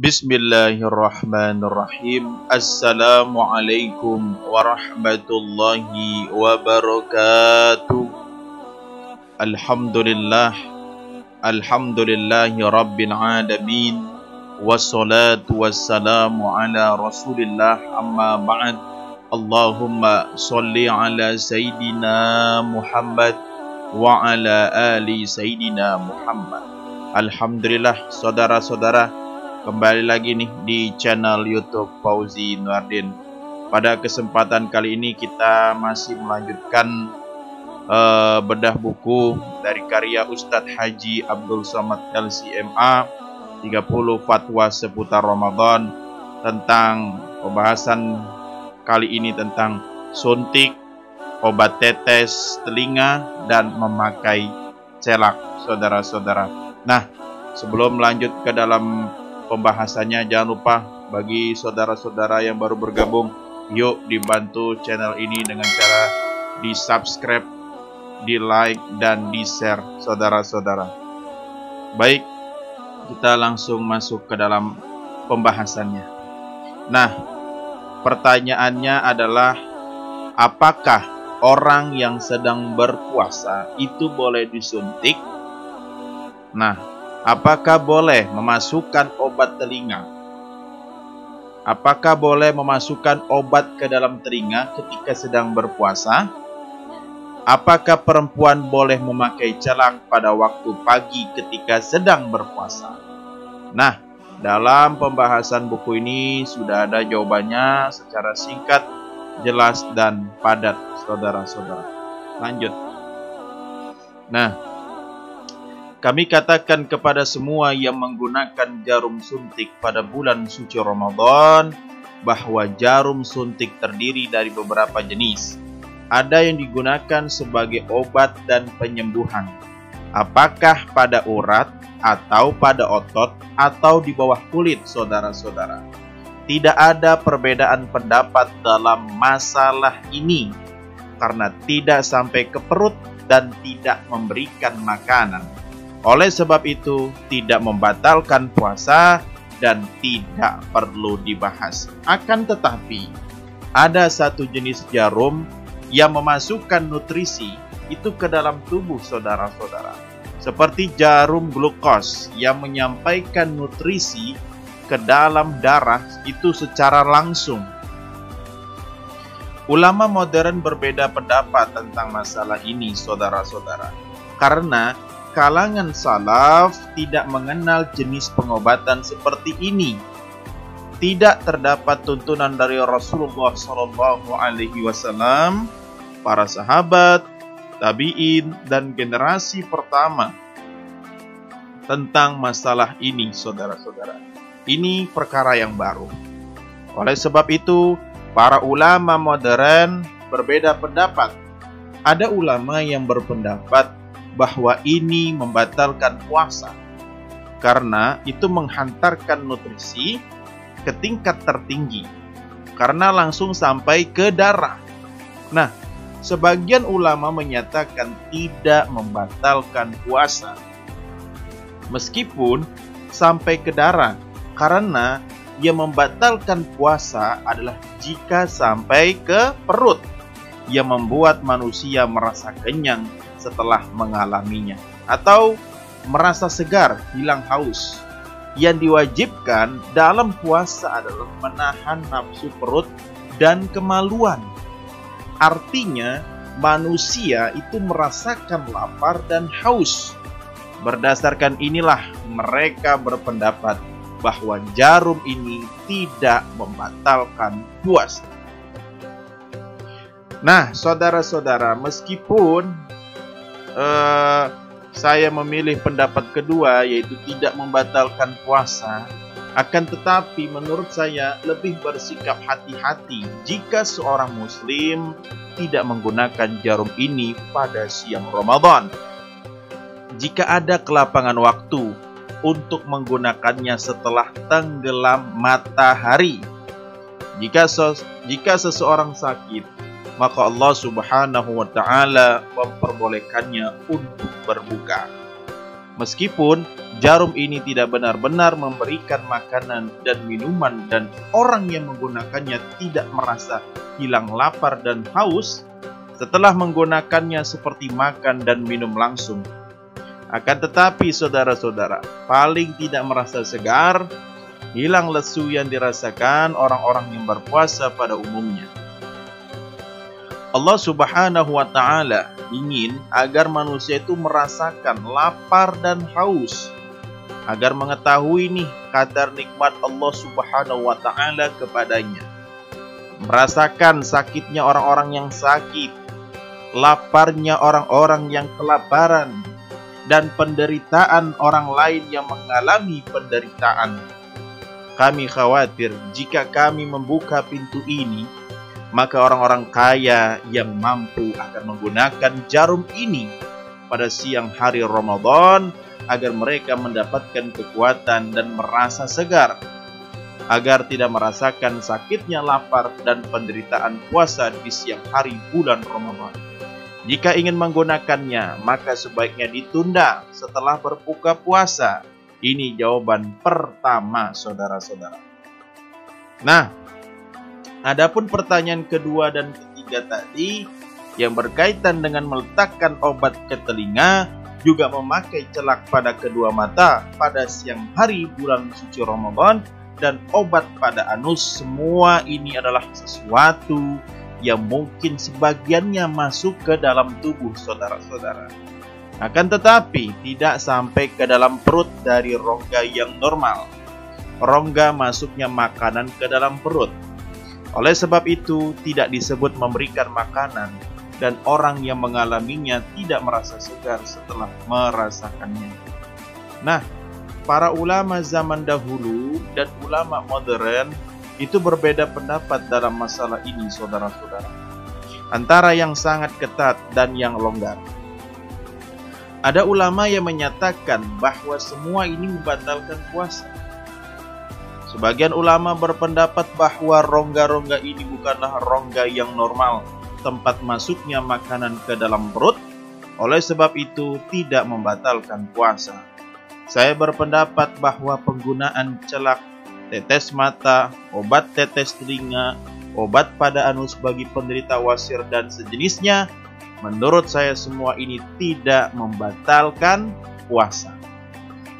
Bismillahirrahmanirrahim. Assalamualaikum warahmatullahi wabarakatuh. Alhamdulillah. Alhamdulillahi rabbil alamin. Wassalatu wassalamu ala rasulillah, amma ba'd. Allahumma salli ala Sayyidina Muhammad wa ala ali Sayyidina Muhammad. Alhamdulillah, saudara-saudara, kembali lagi nih di channel YouTube Fauzi Nuardin. Pada kesempatan kali ini kita masih melanjutkan bedah buku dari karya Ustadz Haji Abdul Somad LCMA, 30 fatwa seputar Ramadan, tentang pembahasan kali ini tentang suntik, obat tetes telinga, dan memakai celak, saudara-saudara. Nah, sebelum lanjut ke dalam pembahasannya, jangan lupa bagi saudara-saudara yang baru bergabung, yuk dibantu channel ini dengan cara di subscribe, di like, dan di share, saudara-saudara. Baik, kita langsung masuk ke dalam pembahasannya. Nah, pertanyaannya adalah, apakah orang yang sedang berpuasa itu boleh disuntik? Nah, apakah boleh memasukkan obat telinga? Apakah boleh memasukkan obat ke dalam telinga ketika sedang berpuasa? Apakah perempuan boleh memakai celak pada waktu pagi ketika sedang berpuasa? Nah, dalam pembahasan buku ini sudah ada jawabannya secara singkat, jelas, dan padat, saudara-saudara. Lanjut. Nah, kami katakan kepada semua yang menggunakan jarum suntik pada bulan suci Ramadan bahwa jarum suntik terdiri dari beberapa jenis. Ada yang digunakan sebagai obat dan penyembuhan. Apakah pada urat atau pada otot atau di bawah kulit, saudara-saudara. Tidak ada perbedaan pendapat dalam masalah ini karena tidak sampai ke perut dan tidak memberikan makanan. Oleh sebab itu, tidak membatalkan puasa dan tidak perlu dibahas. Akan tetapi, ada satu jenis jarum yang memasukkan nutrisi itu ke dalam tubuh saudara-saudara. Seperti jarum glukos yang menyampaikan nutrisi ke dalam darah itu secara langsung. Ulama modern berbeda pendapat tentang masalah ini, saudara-saudara. Karena kalangan salaf tidak mengenal jenis pengobatan seperti ini. Tidak terdapat tuntunan dari Rasulullah SAW, para sahabat, tabi'in, dan generasi pertama tentang masalah ini, saudara-saudara. Ini perkara yang baru. Oleh sebab itu, para ulama modern berbeda pendapat. Ada ulama yang berpendapat bahwa ini membatalkan puasa karena itu menghantarkan nutrisi ke tingkat tertinggi karena langsung sampai ke darah. Nah, sebagian ulama menyatakan tidak membatalkan puasa meskipun sampai ke darah, karena yang membatalkan puasa adalah jika sampai ke perut, yang membuat manusia merasa kenyang setelah mengalaminya, atau merasa segar, hilang haus. Yang diwajibkan dalam puasa adalah menahan nafsu perut dan kemaluan. Artinya, manusia itu merasakan lapar dan haus. Berdasarkan inilah mereka berpendapat bahwa jarum ini tidak membatalkan puasa. Nah, saudara-saudara, meskipun saya memilih pendapat kedua, yaitu tidak membatalkan puasa, akan tetapi menurut saya lebih bersikap hati-hati jika seorang muslim tidak menggunakan jarum ini pada siang Ramadan. Jika ada kelapangan waktu untuk menggunakannya setelah tenggelam matahari. Jika seseorang sakit, maka Allah Subhanahu wa Ta'ala memperbolehkannya untuk berbuka. Meskipun jarum ini tidak benar-benar memberikan makanan dan minuman dan orang yang menggunakannya tidak merasa hilang lapar dan haus setelah menggunakannya seperti makan dan minum langsung. Akan tetapi saudara-saudara, paling tidak merasa segar, hilang lesu yang dirasakan orang-orang yang berpuasa pada umumnya. Allah Subhanahu wa Ta'ala ingin agar manusia itu merasakan lapar dan haus, agar mengetahui nih kadar nikmat Allah Subhanahu wa Ta'ala kepadanya. Merasakan sakitnya orang-orang yang sakit, laparnya orang-orang yang kelaparan, dan penderitaan orang lain yang mengalami penderitaan. Kami khawatir jika kami membuka pintu ini, maka orang-orang kaya yang mampu akan menggunakan jarum ini pada siang hari Ramadan agar mereka mendapatkan kekuatan dan merasa segar, agar tidak merasakan sakitnya lapar dan penderitaan puasa di siang hari bulan Ramadan. Jika ingin menggunakannya, maka sebaiknya ditunda setelah berbuka puasa. Ini jawaban pertama, saudara-saudara. Nah, adapun pertanyaan kedua dan ketiga tadi yang berkaitan dengan meletakkan obat ke telinga, juga memakai celak pada kedua mata pada siang hari bulan suci Ramadan, dan obat pada anus, semua ini adalah sesuatu yang mungkin sebagiannya masuk ke dalam tubuh saudara-saudara. Akan tetapi tidak sampai ke dalam perut dari rongga yang normal. Rongga masuknya makanan ke dalam perut. Oleh sebab itu tidak disebut memberikan makanan, dan orang yang mengalaminya tidak merasa segar setelah merasakannya. Nah, para ulama zaman dahulu dan ulama modern itu berbeda pendapat dalam masalah ini, saudara-saudara. Antara yang sangat ketat dan yang longgar. Ada ulama yang menyatakan bahwa semua ini membatalkan puasa. Sebagian ulama berpendapat bahwa rongga-rongga ini bukanlah rongga yang normal, tempat masuknya makanan ke dalam perut, oleh sebab itu tidak membatalkan puasa. Saya berpendapat bahwa penggunaan celak, tetes mata, obat tetes telinga, obat pada anus bagi penderita wasir dan sejenisnya, menurut saya semua ini tidak membatalkan puasa.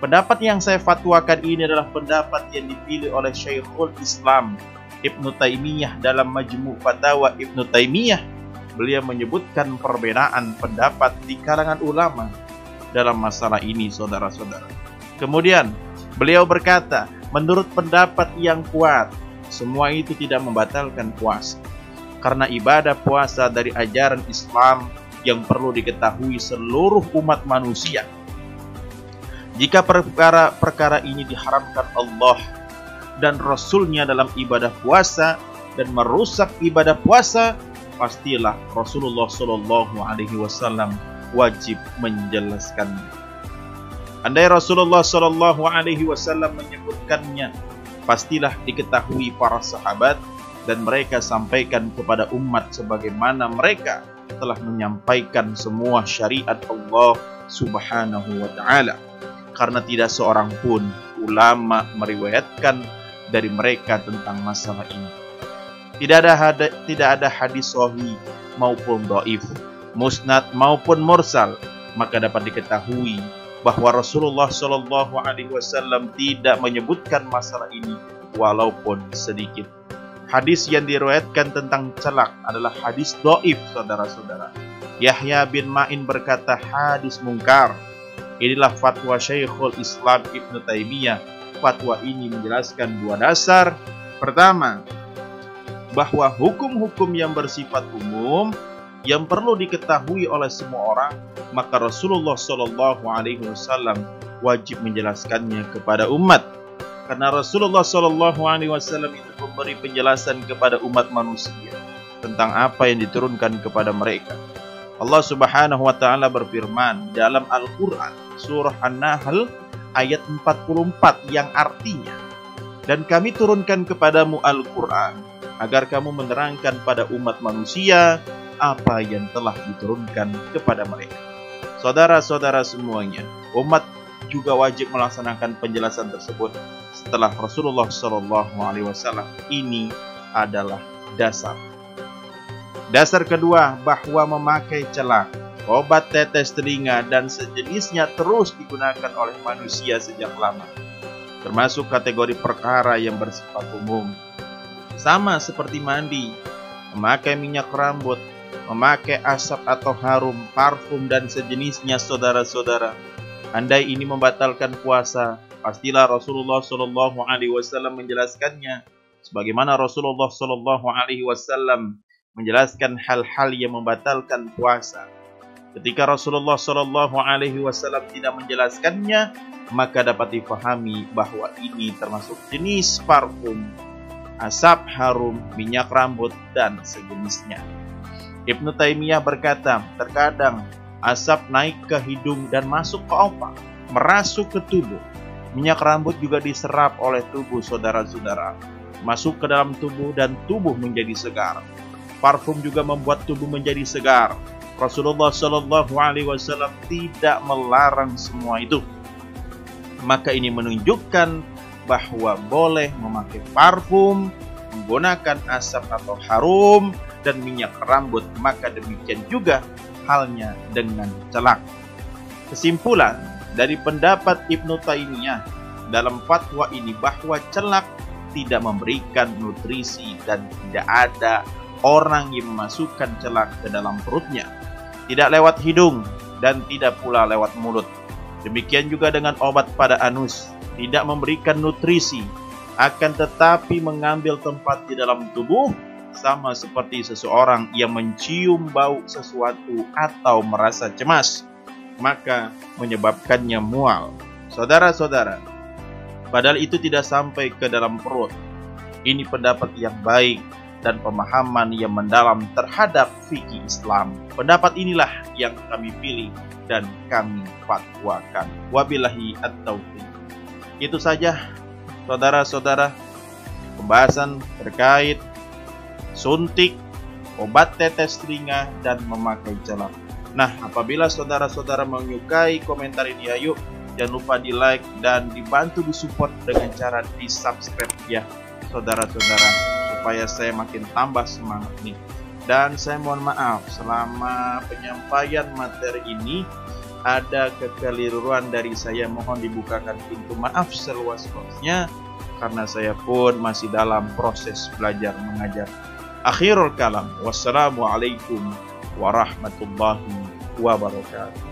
Pendapat yang saya fatwakan ini adalah pendapat yang dipilih oleh Syekhul Islam Ibnu Taimiyah dalam Majmu' Fatawa Ibnu Taimiyah. Beliau menyebutkan perbedaan pendapat di kalangan ulama dalam masalah ini, saudara-saudara. Kemudian beliau berkata, menurut pendapat yang kuat, semua itu tidak membatalkan puasa. Karena ibadah puasa dari ajaran Islam yang perlu diketahui seluruh umat manusia. Jika perkara ini diharamkan Allah dan Rasul-Nya dalam ibadah puasa dan merusak ibadah puasa, pastilah Rasulullah SAW wajib menjelaskannya. Andai Rasulullah SAW menyebutkannya, pastilah diketahui para sahabat dan mereka sampaikan kepada umat sebagaimana mereka telah menyampaikan semua syariat Allah Subhanahu wa Ta'ala. Karena tidak seorang pun ulama meriwayatkan dari mereka tentang masalah ini. Tidak ada hadis sahih maupun dhaif, musnad maupun mursal, maka dapat diketahui bahwa Rasulullah SAW tidak menyebutkan masalah ini walaupun sedikit. Hadis yang diriwayatkan tentang celak adalah hadis dhaif, saudara-saudara. Yahya bin Ma'in berkata hadis mungkar. Inilah fatwa Syekhul Islam Ibnu Taimiyah. Fatwa ini menjelaskan dua dasar. Pertama, bahwa hukum-hukum yang bersifat umum yang perlu diketahui oleh semua orang, maka Rasulullah SAW wajib menjelaskannya kepada umat. Karena Rasulullah SAW itu memberi penjelasan kepada umat manusia tentang apa yang diturunkan kepada mereka. Allah Subhanahu wa Ta'ala berfirman dalam Al-Quran, surah An-Nahl ayat 44, yang artinya, dan kami turunkan kepadamu Al-Quran agar kamu menerangkan pada umat manusia apa yang telah diturunkan kepada mereka. Saudara-saudara semuanya, umat juga wajib melaksanakan penjelasan tersebut setelah Rasulullah SAW. Ini adalah dasar. Dasar kedua, bahwa memakai celak, obat tetes telinga, dan sejenisnya terus digunakan oleh manusia sejak lama, termasuk kategori perkara yang bersifat umum. Sama seperti mandi, memakai minyak rambut, memakai asap atau harum, parfum, dan sejenisnya, saudara-saudara. Andai ini membatalkan puasa, pastilah Rasulullah SAW menjelaskannya, sebagaimana Rasulullah SAW menjelaskan hal-hal yang membatalkan puasa. Ketika Rasulullah SAW tidak menjelaskannya, maka dapat difahami bahwa ini termasuk jenis parfum, asap harum, minyak rambut, dan sejenisnya. Ibnu Taimiyah berkata, terkadang asap naik ke hidung dan masuk ke otak, merasuk ke tubuh. Minyak rambut juga diserap oleh tubuh, saudara-saudara, masuk ke dalam tubuh dan tubuh menjadi segar. Parfum juga membuat tubuh menjadi segar. Rasulullah SAW tidak melarang semua itu. Maka ini menunjukkan bahwa boleh memakai parfum, menggunakan asap atau harum, dan minyak rambut. Maka demikian juga halnya dengan celak. Kesimpulan dari pendapat Ibnu Taimiyah dalam fatwa ini bahwa celak tidak memberikan nutrisi dan tidak ada orang yang memasukkan celak ke dalam perutnya, tidak lewat hidung dan tidak pula lewat mulut. Demikian juga dengan obat pada anus, tidak memberikan nutrisi, akan tetapi mengambil tempat di dalam tubuh, sama seperti seseorang yang mencium bau sesuatu atau merasa cemas, maka menyebabkannya mual. Saudara-saudara, padahal itu tidak sampai ke dalam perut. Ini pendapat yang baik dan pemahaman yang mendalam terhadap fikih Islam. Pendapat inilah yang kami pilih dan kami fatwakan. Wabillahi at-taufiq. Itu saja, saudara-saudara, pembahasan terkait suntik, obat tetes telinga, dan memakai celak. Nah, apabila saudara-saudara menyukai komentar ini, ayo jangan lupa di like dan dibantu disupport dengan cara di subscribe ya, saudara-saudara, supaya saya makin tambah semangat nih. Dan saya mohon maaf selama penyampaian materi ini ada kekeliruan dari saya, mohon dibukakan pintu maaf seluas-luasnya karena saya pun masih dalam proses belajar mengajar. Akhirul kalam, wassalamualaikum warahmatullahi wabarakatuh.